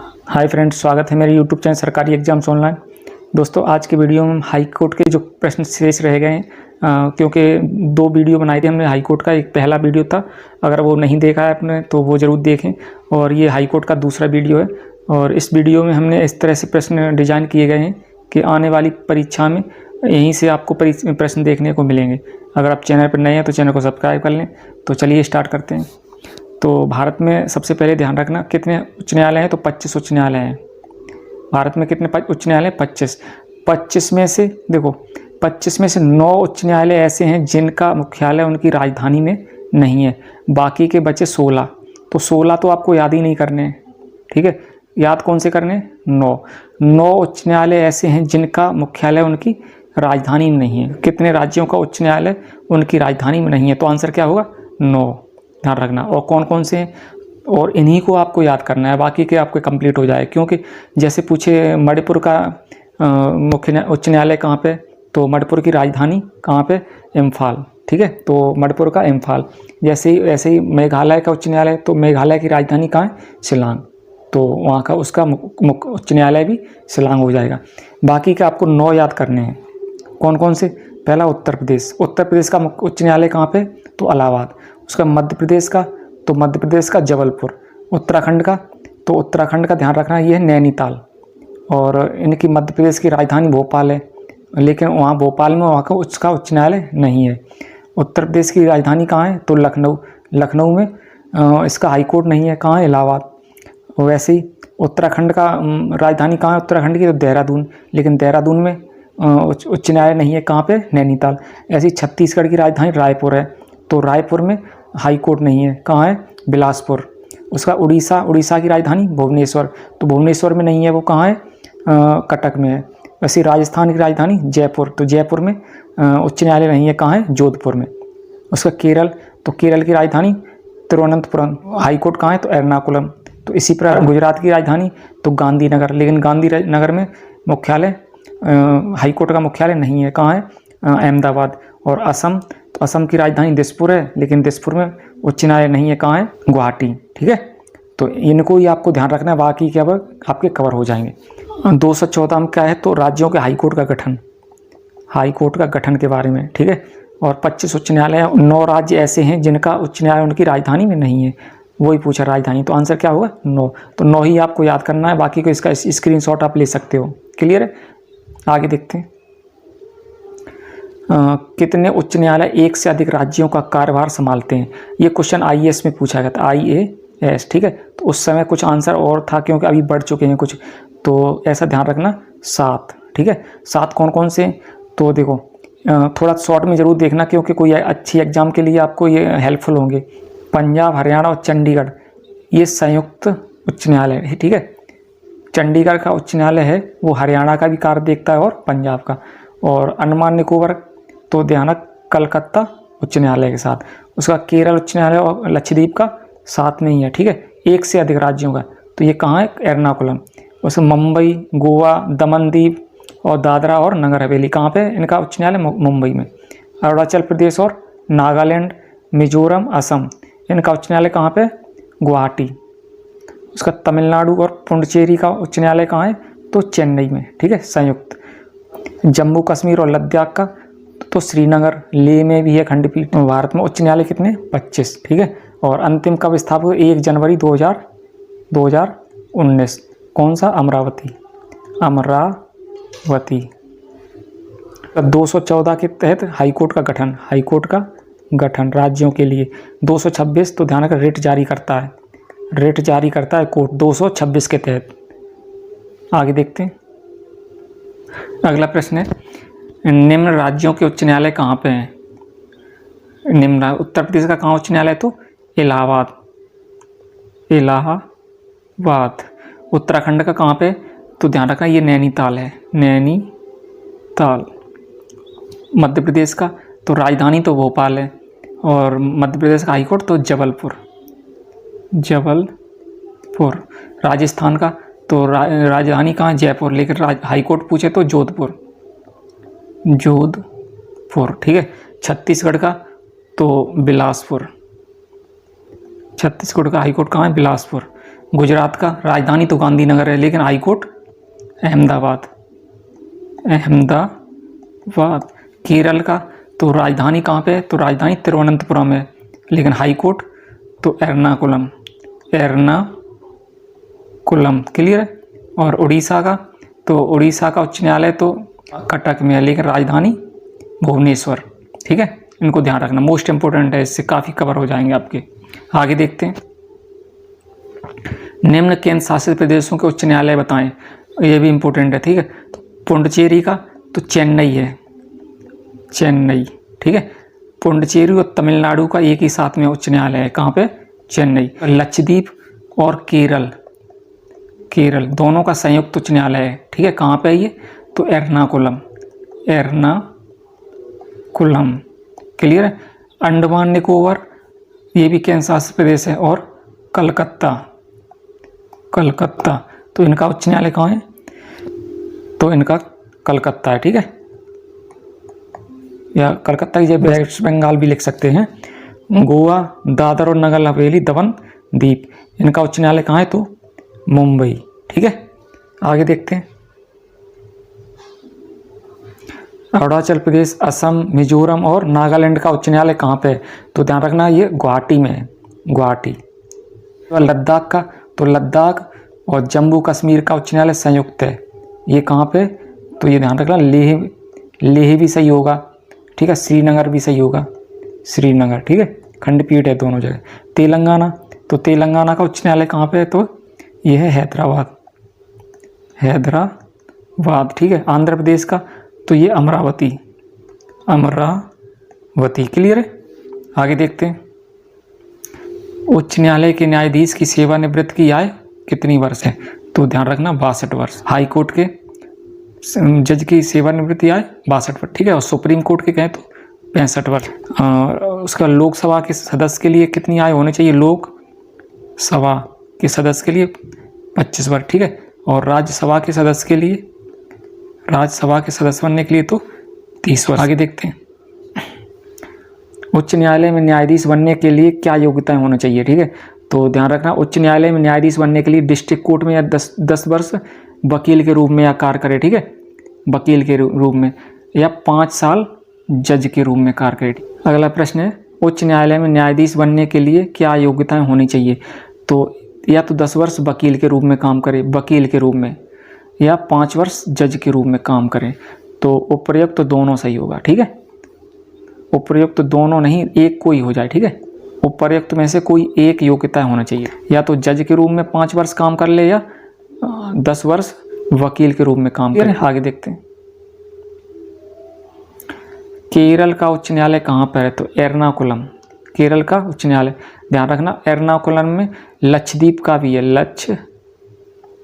Hi friends, स्वागत है मेरे यूट्यूब चैनल सरकारी एग्जाम्स ऑनलाइन। दोस्तों, आज के वीडियो में हम हाई कोर्ट के जो प्रश्न शेष रह गए हैं, क्योंकि दो वीडियो बनाए थे हमने हाई कोर्ट का। एक पहला वीडियो था, अगर वो नहीं देखा है आपने तो वो ज़रूर देखें। और ये हाई कोर्ट का दूसरा वीडियो है। और इस वीडियो में हमने इस तरह से प्रश्न डिजाइन किए गए हैं कि आने वाली परीक्षा में यहीं से आपको प्रश्न देखने को मिलेंगे। अगर आप चैनल पर नए हैं तो चैनल को सब्सक्राइब कर लें। तो चलिए स्टार्ट करते हैं। तो भारत में सबसे पहले ध्यान रखना, कितने उच्च न्यायालय हैं? तो 25 उच्च न्यायालय हैं। भारत में कितने उच्च न्यायालय? 25। 25 में से देखो, 25 में से 9 उच्च न्यायालय ऐसे हैं जिनका मुख्यालय उनकी राजधानी में नहीं है। बाकी के बचे 16। तो 16 तो आपको याद ही नहीं करने हैं, ठीक है। याद कौन से करने? 9 उच्च न्यायालय ऐसे हैं जिनका मुख्यालय उनकी राजधानी में नहीं है। कितने राज्यों का उच्च न्यायालय उनकी राजधानी में नहीं है? तो आंसर क्या होगा? 9। ध्यान रखना। और कौन कौन से हैं, और इन्हीं को आपको याद करना है, बाकी के आपके कंप्लीट हो जाए। क्योंकि जैसे पूछे मणिपुर का मुख्य उच्च न्यायालय कहाँ पे, तो मणिपुर की राजधानी कहाँ पे? इम्फाल, ठीक है। तो मणिपुर का इम्फाल। ऐसे ही मेघालय का उच्च न्यायालय, तो मेघालय की राजधानी कहाँ है? शिलांग। तो वहाँ का उसका मुख्य उच्च न्यायालय भी शिलांग हो जाएगा। बाकी के आपको 9 याद करने हैं। कौन कौन से? पहला उत्तर प्रदेश। उत्तर प्रदेश का उच्च न्यायालय कहाँ पे? तो इलाहाबाद। उसका मध्य प्रदेश का, तो मध्य प्रदेश का जबलपुर। उत्तराखंड का, तो उत्तराखंड का ध्यान रखना ये है नैनीताल। और इनकी मध्य प्रदेश की राजधानी भोपाल है, लेकिन वहाँ भोपाल में वहाँ का उसका उच्च न्यायालय नहीं है। उत्तर प्रदेश की राजधानी कहाँ है? तो लखनऊ। लखनऊ में इसका हाई कोर्ट नहीं है। कहाँ है? इलाहाबाद। वैसे ही उत्तराखंड का राजधानी कहाँ है उत्तराखंड की? तो देहरादून। लेकिन देहरादून में उच्च न्यायालय नहीं है। कहाँ पे? नैनीताल। ऐसे ही छत्तीसगढ़ की राजधानी रायपुर है, तो रायपुर में हाई कोर्ट नहीं है। कहाँ है? बिलासपुर। उसका उड़ीसा की राजधानी भुवनेश्वर, तो भुवनेश्वर में नहीं है। वो कहाँ है? कटक में है। वैसे राजस्थान की राजधानी जयपुर, तो जयपुर में उच्च न्यायालय नहीं है। कहाँ है? जोधपुर में। उसका केरल, तो केरल की राजधानी तिरुवनंतपुरम। हाई कोर्ट कहाँ है? तो एर्नाकुलम। तो इसी प्रकार गुजरात की राजधानी तो गांधीनगर, लेकिन गांधीनगर में मुख्यालय हाई कोर्ट का मुख्यालय नहीं है। कहाँ है? अहमदाबाद। और असम, तो असम की राजधानी दिसपुर है, लेकिन दिसपुर में उच्च न्यायालय नहीं है। कहाँ है? गुवाहाटी, ठीक है। तो इनको ही आपको ध्यान रखना है, बाकी क्या आपके कवर हो जाएंगे। 214 में क्या है? तो राज्यों के हाई कोर्ट का गठन, हाई कोर्ट का गठन के बारे में, ठीक है। और 25 उच्च न्यायालय, 9 राज्य ऐसे हैं जिनका उच्च न्यायालय उनकी राजधानी में नहीं है। वही पूछा राजधानी, तो आंसर क्या होगा? 9। तो 9 ही आपको याद करना है, बाकी को इसका स्क्रीनशॉट आप ले सकते हो। क्लियर है? आगे देखते हैं। कितने उच्च न्यायालय एक से अधिक राज्यों का कार्यभार संभालते हैं? ये क्वेश्चन आईएएस में पूछा गया था, IAS, ठीक है। तो उस समय कुछ आंसर और था, क्योंकि अभी बढ़ चुके हैं कुछ, तो ऐसा ध्यान रखना। 7, ठीक है। 7 कौन कौन से? तो देखो, थोड़ा शॉर्ट में ज़रूर देखना, क्योंकि कोई अच्छी एग्जाम के लिए आपको ये हेल्पफुल होंगे। पंजाब, हरियाणा और चंडीगढ़, ये संयुक्त उच्च न्यायालय है, ठीक है। चंडीगढ़ का उच्च न्यायालय है वो हरियाणा का भी कार्य देखता है और पंजाब का। और अंडमान निकोबार, तो ध्यान कलकत्ता उच्च न्यायालय के साथ। उसका केरल उच्च न्यायालय और लक्षद्वीप का साथ में ही है, ठीक है। एक से अधिक राज्यों का, तो ये कहाँ है? एर्नाकुलम। उसमें मुंबई, गोवा, दमनदीप और दादरा और नगर हवेली, कहाँ पे इनका उच्च न्यायालय? मुंबई में। अरुणाचल प्रदेश और नागालैंड, मिजोरम, असम, इनका उच्च न्यायालय कहाँ पे? गुवाहाटी। उसका तमिलनाडु और पुडुचेरी का उच्च न्यायालय कहाँ है? तो चेन्नई में, ठीक है, संयुक्त। जम्मू कश्मीर और लद्दाख का तो श्रीनगर, लेह में भी है खंडपीठ। भारत में उच्च न्यायालय कितने? 25, ठीक है। और अंतिम कब स्थापित? 1 जनवरी 2019। कौन सा? अमरावती। 214 के तहत हाईकोर्ट का गठन, हाईकोर्ट का गठन राज्यों के लिए। 226, तो ध्यान रखना, रिट जारी करता है, रिट जारी करता है कोर्ट 226 के तहत। आगे देखते हैं। अगला प्रश्न है, निम्न राज्यों के उच्च न्यायालय कहाँ पे हैं? निम्न, उत्तर प्रदेश का कहाँ उच्च न्यायालय? तो इलाहाबाद, इलाहाबाद। उत्तराखंड का कहाँ पे? तो ध्यान रखना ये नैनीताल है, नैनीताल। मध्य प्रदेश का तो राजधानी तो भोपाल है, और मध्य प्रदेश का हाईकोर्ट तो जबलपुर, जबलपुर। राजस्थान का तो राजधानी कहाँ? जयपुर, लेकिन हाईकोर्ट पूछे तो जोधपुर, जोधपुर, ठीक है। छत्तीसगढ़ का तो बिलासपुर, छत्तीसगढ़ का हाईकोर्ट कहाँ है? बिलासपुर। गुजरात का राजधानी तो गांधीनगर है, लेकिन हाई कोर्ट अहमदाबाद। अहमदाबाद। केरल का तो राजधानी कहाँ पे है, तो राजधानी तिरुवनंतपुरम है, लेकिन हाई कोर्ट तो एर्नाकुलम। एर्नाकुलम, क्लियर है। और उड़ीसा का तो उड़ीसा का उच्च न्यायालय तो कटक में है, लेकिन राजधानी भुवनेश्वर। ठीक है, इनको ध्यान रखना, मोस्ट इंपोर्टेंट है, इससे काफ़ी कवर हो जाएंगे आपके। आगे देखते हैं, निम्न केंद्र शासित प्रदेशों के उच्च न्यायालय बताएं। ये भी इंपॉर्टेंट है। ठीक है, तो पुडुचेरी का तो चेन्नई है, चेन्नई। ठीक है, पुडुचेरी और तमिलनाडु का एक ही साथ में उच्च न्यायालय है, कहाँ पे, चेन्नई। लक्षद्वीप और केरल, केरल दोनों का संयुक्त उच्च न्यायालय है। ठीक है, कहाँ पे है ये, तो एर्नाकुलम। एर्नाकुलम, क्लियर है। अंडमान निकोबार ये भी केंद्र शासित प्रदेश है, और कलकत्ता, कलकत्ता तो इनका उच्च न्यायालय कहाँ है, तो इनका कलकत्ता है। ठीक है, या कलकत्ता की जगह वेस्ट बंगाल भी लिख सकते हैं। गोवा, दादर और नगर हवेली, दमन दीप, इनका उच्च न्यायालय कहाँ है, तो मुंबई। ठीक है, आगे देखते हैं, अरुणाचल प्रदेश, असम, मिजोरम और नागालैंड का उच्च न्यायालय कहाँ पे है, तो ध्यान रखना ये गुवाहाटी में है, गुवाहाटी। लद्दाख का तो लद्दाख और जम्मू कश्मीर का उच्च न्यायालय संयुक्त है, ये कहाँ पे, तो ये ध्यान रखना लेह, लेह भी सही होगा। ठीक है, श्रीनगर भी सही होगा, श्रीनगर। ठीक है, खंडपीठ है दोनों जगह। तेलंगाना तो तेलंगाना का उच्च न्यायालय कहाँ पे है, तो यह है हैदराबाद, हैदराबाद। ठीक है, आंध्र प्रदेश का तो ये अमरावती, अमरावती, क्लियर है। आगे देखते हैं, उच्च न्यायालय के न्यायाधीश की सेवानिवृत्त की आयु कितनी वर्ष है, तो ध्यान रखना 62 वर्ष। हाई कोर्ट के जज की सेवानिवृत्ति आयु 62 वर्ष। ठीक है, और सुप्रीम कोर्ट के कहें तो 65 वर्ष। उसका लोकसभा के सदस्य के लिए कितनी आयु होनी चाहिए, लोकसभा के सदस्य के लिए 25 वर्ष। ठीक है, और राज्यसभा के सदस्य के लिए, राज्यसभा के सदस्य बनने के लिए तो 30 वर्ष। आगे देखते हैं, उच्च न्यायालय में न्यायाधीश बनने के लिए क्या योग्यताएं होनी चाहिए। ठीक है, तो ध्यान रखना, उच्च न्यायालय में न्यायाधीश बनने के लिए डिस्ट्रिक्ट कोर्ट में या 10 वर्ष वकील के रूप में या कार्य करे। ठीक है, वकील के रूप में, या 5 साल जज के रूप में कार्य करे। अगला प्रश्न है, उच्च न्यायालय में न्यायाधीश बनने के लिए क्या योग्यताएं होनी चाहिए, तो या तो 10 वर्ष वकील के रूप में काम करे, वकील के रूप में, या 5 वर्ष जज के रूप में काम करें। तो उपर्युक्त तो दोनों सही होगा। ठीक है, उपर्युक्त तो दोनों नहीं, एक कोई हो जाए। ठीक है, उपर्युक्त में से कोई एक योग्यता होना चाहिए, या तो जज के रूप में 5 वर्ष काम कर ले, या 10 वर्ष वकील के रूप में काम करे। आगे देखते हैं, केरल का उच्च न्यायालय कहाँ पर है, तो एर्नाकुलम, केरल का उच्च न्यायालय। ध्यान रखना, एर्नाकुलम में लक्षद्वीप का भी है,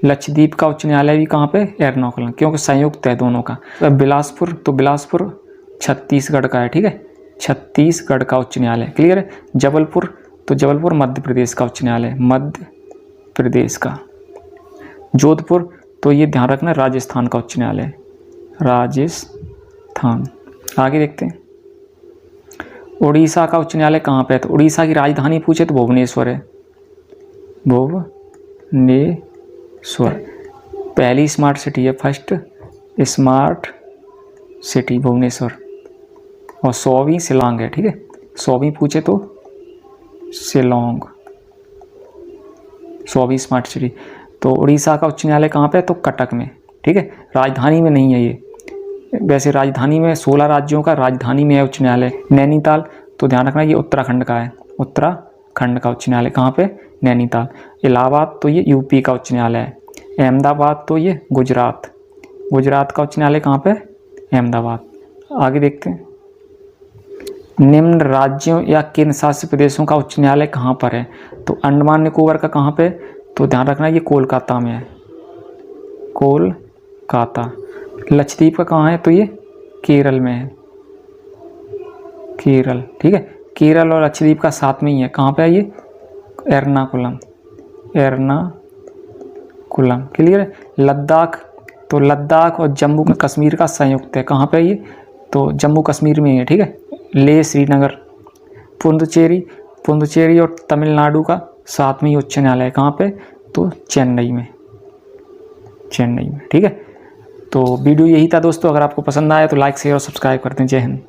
लक्षद्वीप का उच्च न्यायालय भी कहाँ पे, एर्नाकुलम, क्योंकि संयुक्त है दोनों का। तो बिलासपुर तो बिलासपुर छत्तीसगढ़ का है। ठीक है, छत्तीसगढ़ का उच्च न्यायालय, क्लियर है। जबलपुर तो जबलपुर मध्य प्रदेश का उच्च न्यायालय, मध्य प्रदेश का। जोधपुर तो ये ध्यान रखना राजस्थान का उच्च न्यायालय, राजस्थान। आगे देखते हैं, उड़ीसा का उच्च न्यायालय कहाँ पे है, तो उड़ीसा की राजधानी पूछे तो भुवनेश्वर है, भुवनेश्वर। पहली स्मार्ट सिटी है, फर्स्ट स्मार्ट सिटी भुवनेश्वर। और 100वीं शिलांग है। ठीक है, 100वीं पूछे तो शिलांग, 100वीं स्मार्ट सिटी। तो उड़ीसा का उच्च न्यायालय कहाँ पे है, तो कटक में। ठीक है, राजधानी में नहीं है ये, वैसे राजधानी में 16 राज्यों का राजधानी में है उच्च न्यायालय। नैनीताल तो ध्यान रखना ये उत्तराखंड का है, उत्तराखंड का उच्च न्यायालय कहाँ पे, नैनीताल। इलाहाबाद तो ये यूपी का उच्च न्यायालय है। अहमदाबाद तो ये गुजरात, गुजरात का उच्च न्यायालय कहाँ पे, अहमदाबाद। आगे देखते हैं, निम्न राज्यों या केंद्र शासित प्रदेशों का उच्च न्यायालय कहाँ पर है, तो अंडमान निकोबार का कहाँ पे, तो ध्यान रखना ये कोलकाता में है, कोलकाता। लक्षद्वीप का कहाँ है, तो ये केरल में है, केरल। ठीक है, केरल और लक्षद्वीप का साथ में ही है, कहाँ पे है ये, एर्नाकुलम, एर्नाकुलम, क्लियर है। लद्दाख तो लद्दाख और जम्मू कश्मीर का संयुक्त है, कहाँ पे है ये, तो जम्मू कश्मीर में ही है। ठीक है, लेह श्रीनगर। पुडुचेरी, पुडुचेरी और तमिलनाडु का साथ में ही उच्च न्यायालय है, कहाँ पे, तो चेन्नई में, ठीक है। तो वीडियो यही था दोस्तों, अगर आपको पसंद आया तो लाइक शेयर और सब्सक्राइब कर दें। जय हिंद।